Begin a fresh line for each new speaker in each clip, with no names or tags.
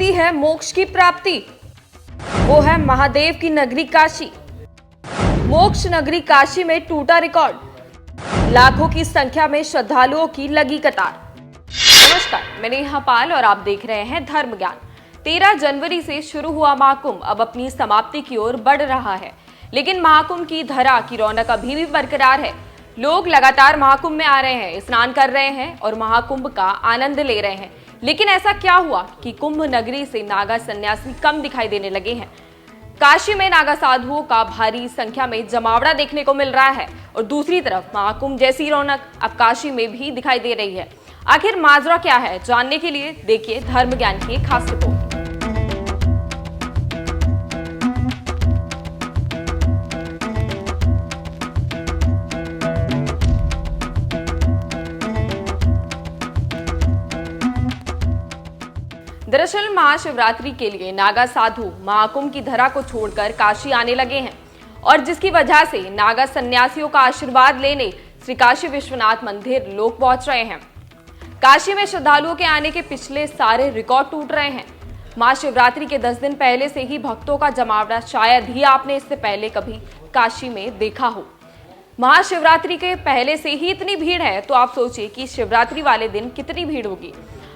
होती है मोक्ष की प्राप्ति। वो है महादेव की नगरी काशी। मोक्ष नगरी काशी में टूटा रिकॉर्ड। लाखों की संख्या में श्रद्धालुओं की लगी कतार। नमस्कार, मैं नेहा पाल और आप देख रहे हैं धर्म ज्ञान। 13 जनवरी से शुरू हुआ महाकुंभ अब अपनी समाप्ति की ओर बढ़ रहा है, लेकिन महाकुंभ की धरा की रौनक अभी भी बरकरार है। लोग लगातार महाकुंभ में आ रहे हैं, स्नान कर रहे हैं और महाकुंभ का आनंद ले रहे हैं। लेकिन ऐसा क्या हुआ कि कुंभ नगरी से नागा सन्यासी कम दिखाई देने लगे हैं? काशी में नागा साधुओं का भारी संख्या में जमावड़ा देखने को मिल रहा है और दूसरी तरफ महाकुंभ जैसी रौनक अब काशी में भी दिखाई दे रही है। आखिर माजरा क्या है, जानने के लिए देखिए धर्म ज्ञान की एक खास रिपोर्ट। दरअसल महाशिवरात्रि के लिए नागा साधु महाकुंभ की धरा को छोड़कर काशी आने लगे हैं और जिसकी वजह से नागा सन्यासियों का आशीर्वाद लेने श्री काशी विश्वनाथ मंदिर लोग पहुंच रहे हैं। काशी में श्रद्धालुओं के आने के पिछले सारे रिकॉर्ड टूट रहे हैं। महाशिवरात्रि के 10 दिन पहले से ही भक्तों का जमावड़ा शायद ही आपने इससे पहले कभी काशी में देखा हो। महाशिवरात्रि के पहले से ही इतनी भीड़ है तो आप सोचिए कि शिवरात्रि वाले दिन कितनी भीड़ होगी।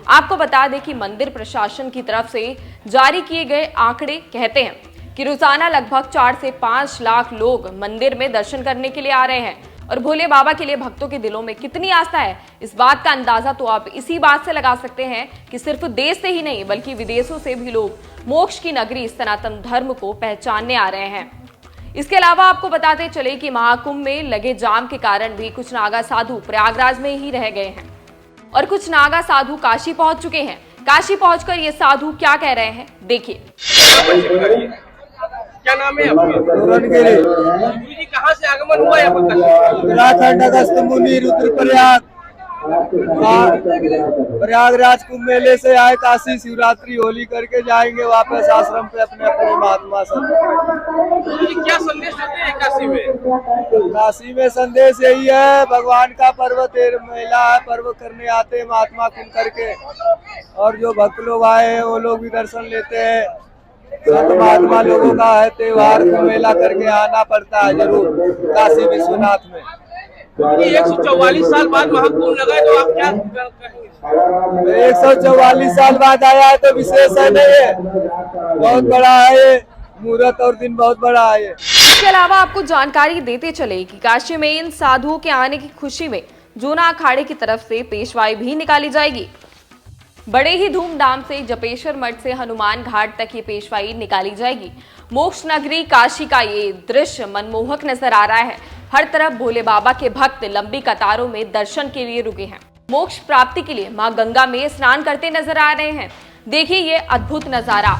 आपको बता दें कि मंदिर प्रशासन की तरफ से जारी किए गए आंकड़े कहते हैं कि रोजाना लगभग 4 से 5 लाख लोग मंदिर में दर्शन करने के लिए आ रहे हैं और भोले बाबा के लिए भक्तों के दिलों में कितनी आस्था है, इस बात का अंदाजा तो आप इसी बात से लगा सकते हैं कि सिर्फ देश से ही नहीं बल्कि विदेशों से भी लोग मोक्ष की नगरी सनातन धर्म को पहचानने आ रहे हैं। इसके अलावा आपको बताते चले कि महाकुंभ में लगे जाम के कारण भी कुछ नागा साधु प्रयागराज में ही रह गए हैं और कुछ नागा साधु काशी पहुंच चुके हैं। काशी पहुंचकर ये साधु क्या कह रहे हैं, देखिए।
क्या नाम है आपका? गुरु जी कहाँ से आगमन हुआ यहाँ पर?
उत्तराखंड अगस्त मुनि रुद्रप्रयाग प्रयागराज कुंभ मेले से आए। काशी शिवरात्रि होली करके जाएंगे वापस आश्रम पे अपने अपने महात्मा सब।
क्या संदेश देते हैं काशी में?
काशी में संदेश यही है, भगवान का पर्व मेला है, पर्व करने आते हैं महात्मा कुंभ करके और जो भक्त लोग आए हैं वो लोग भी दर्शन लेते हैं। संत महात्मा लोगों का है त्योहार, मेला करके आना पड़ता है जरूर काशी विश्वनाथ में।
144 साल बाद महाकुंभ लगा है तो आप क्या कहेंगे?
144 साल बाद आया है तो विशेष है नहीं है, बहुत बड़ा है ये मुहूर्त और दिन, बहुत बड़ा है ये।
इसके अलावा आपको जानकारी देते चले कि काशी में इन साधुओं के आने की खुशी में जूना अखाड़े की तरफ से पेशवाई भी निकाली जाएगी। बड़े ही धूमधाम से जपेश्वर मठ से हनुमान घाट तक ये पेशवाई निकाली जाएगी। मोक्ष नगरी काशी का ये दृश्य मनमोहक नजर आ रहा है। हर तरफ भोले बाबा के भक्त लंबी कतारों में दर्शन के लिए रुके हैं। मोक्ष प्राप्ति के लिए मां गंगा में स्नान करते नजर आ रहे हैं। देखिए ये अद्भुत नजारा।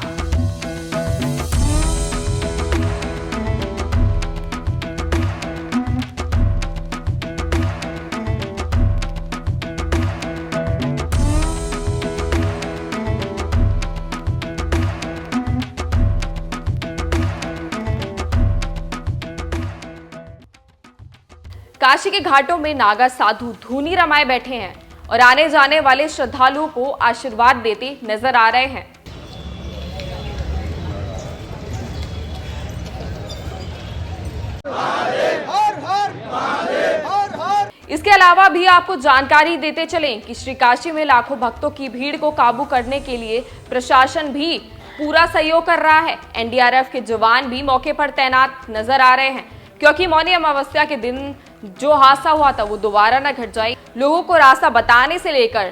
काशी के घाटों में नागा साधु धूनी रमाए बैठे हैं और आने जाने वाले श्रद्धालुओं को आशीर्वाद देते नजर आ रहे हैं। इसके अलावा भी आपको जानकारी देते चलें कि श्री काशी में लाखों भक्तों की भीड़ को काबू करने के लिए प्रशासन भी पूरा सहयोग कर रहा है। एनडीआरएफ के जवान भी मौके पर तैनात नजर आ रहे हैं क्योंकि मौनी अमावस्या के दिन जो हादसा हुआ था वो दोबारा न घट जाए। लोगों को रास्ता बताने से लेकर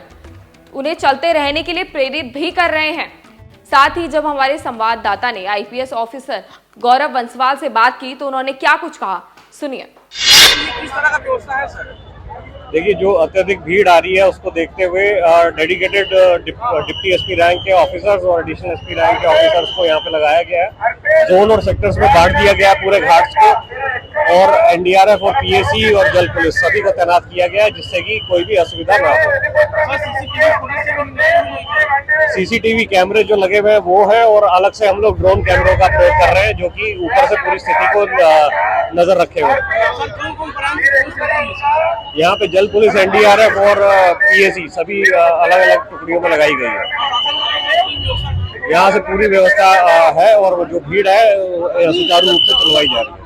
उन्हें चलते रहने के लिए प्रेरित भी कर रहे हैं। साथ ही जब हमारे संवाददाता ने आईपीएस ऑफिसर गौरव बंसवाल से बात की तो उन्होंने क्या कुछ कहा, सुनिए।
किस तरह का व्यवस्था है सर?
देखिए, जो अत्यधिक भीड़ आ रही है उसको देखते हुए डेडिकेटेड डिप्टी एसपी रैंक के ऑफिसर्स और एडिशनल एसपी रैंक के ऑफिसर्स को यहाँ पे लगाया गया है। जोन और सेक्टर्स में बांट दिया गया है पूरे घाट्स को और एनडीआरएफ और पीएसी और जल पुलिस सभी को तैनात किया गया है जिससे कि कोई भी असुविधा ना हो। सीसीटीवी कैमरे जो लगे हुए हैं वो है और अलग से हम लोग ड्रोन कैमरों का प्रयोग कर रहे हैं जो कि ऊपर से पूरी स्थिति को नजर रखे हुए। यहाँ पे जल पुलिस, एनडीआरएफ और पीएसी सभी अलग अलग टुकड़ियों में लगाई गई है। यहाँ से पूरी व्यवस्था है और जो भीड़ है सुचारू रूप से चलवाई जा रही है।